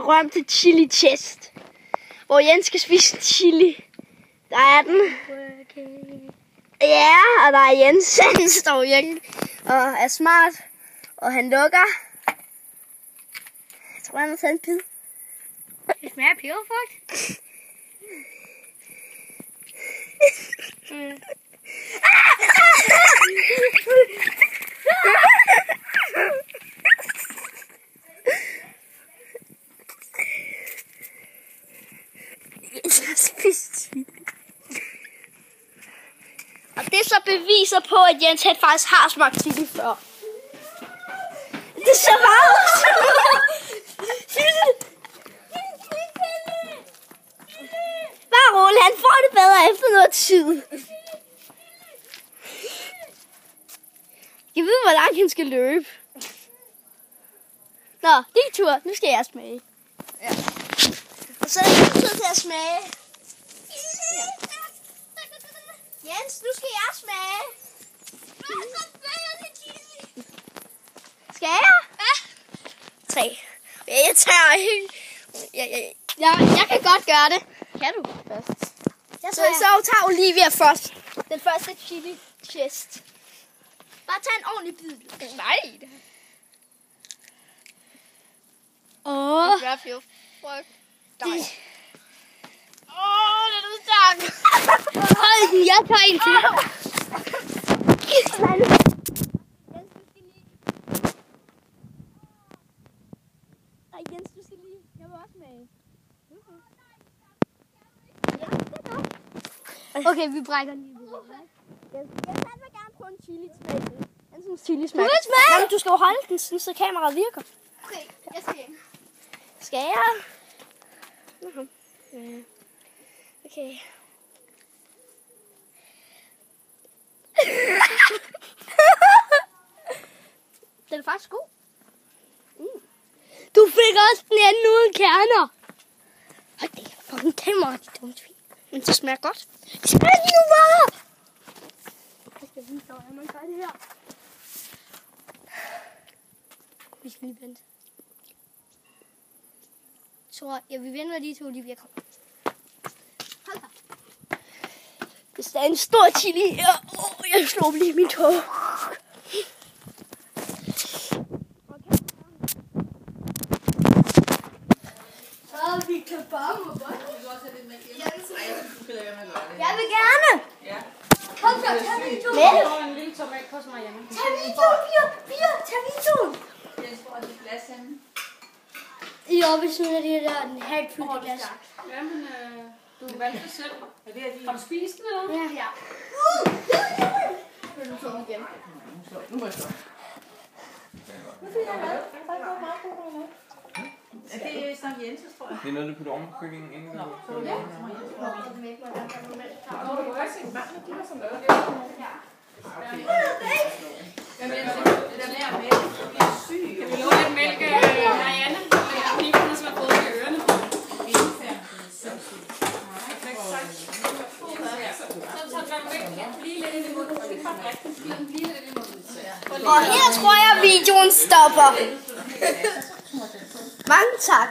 berømte chili chest. Hvor Jens skal spise chili. Der er den. Ja, og der er Jens. Han står virkelig og er smart. Og han lukker. Jeg tror, han har taget en bid. Det smager peberfrugt. Og det så beviser på, at Jens faktisk har smagt chili før. Det ser bare ud. Bare rolig, han får det bedre efter noget tid. Jeg ved, hvor langt han skal løbe. Nå, din tur. Nu skal jeg smage. Ja. Og så er det tid til at smage. Ja. Jens, nu skal jeg smage. Skal jeg? Ja. 3. Jeg tager helt... Jeg kan godt gøre det. Kan du først? Så tager Olivia først. Den første chili chest. Bare tag en ordentlig bid. Nej. Åh. Det er peberfrugt. Nej. Åh, det er stærkt. Hold den, jeg tager en til. Nej, Jens, du skal lige. Jeg vil også med. Okay, vi brækker lige videre. Jens vil gerne prøve en chili smag. En sådan chili smag. Jamen, du skal jo holde den, sådan, så kameraet virker. Okay, jeg skal hjem. Skal jeg? Okay. Den er faktisk god. Du fik også den anden uden kerner. Hold det, for den kamera, de dumme svin. Men det smager godt. Det smager nu bare. Jeg skal vise dig, hvordan man gør det her. Vi skal lige vente. Så vi venter lige til Olivia kommer. Hold da. Det er en stor chili her. Jeg slår lige min tog. Vi kan bare må godt. Jeg vil gerne. Ja. Kom så, tag videoen. Med? En lille tomat hos Marianne. Tag videoen, Pia. Tag videoen. Jeg tror, det er glas henne. Jo, hvis nu er det der en halv fyldt glas. Jamen, du valgte selv. Er det har du spist den, eller? Ja. Vil du tage den igen? Nu må jeg stå. Er det snart Jenses, tror jeg? Det er noget, du putter oven på kyllingen inden. Ja. Nå, du kan også se manden, de har sådan noget. Okay. Jamen, det der med at mælke, du bliver syg. Kan vi love at mælke Marianne? Og piberne, som har fået i ørerne. Så tager du væk lige lidt ind i munden. Og her tror jeg, videoen stopper. Mange tak.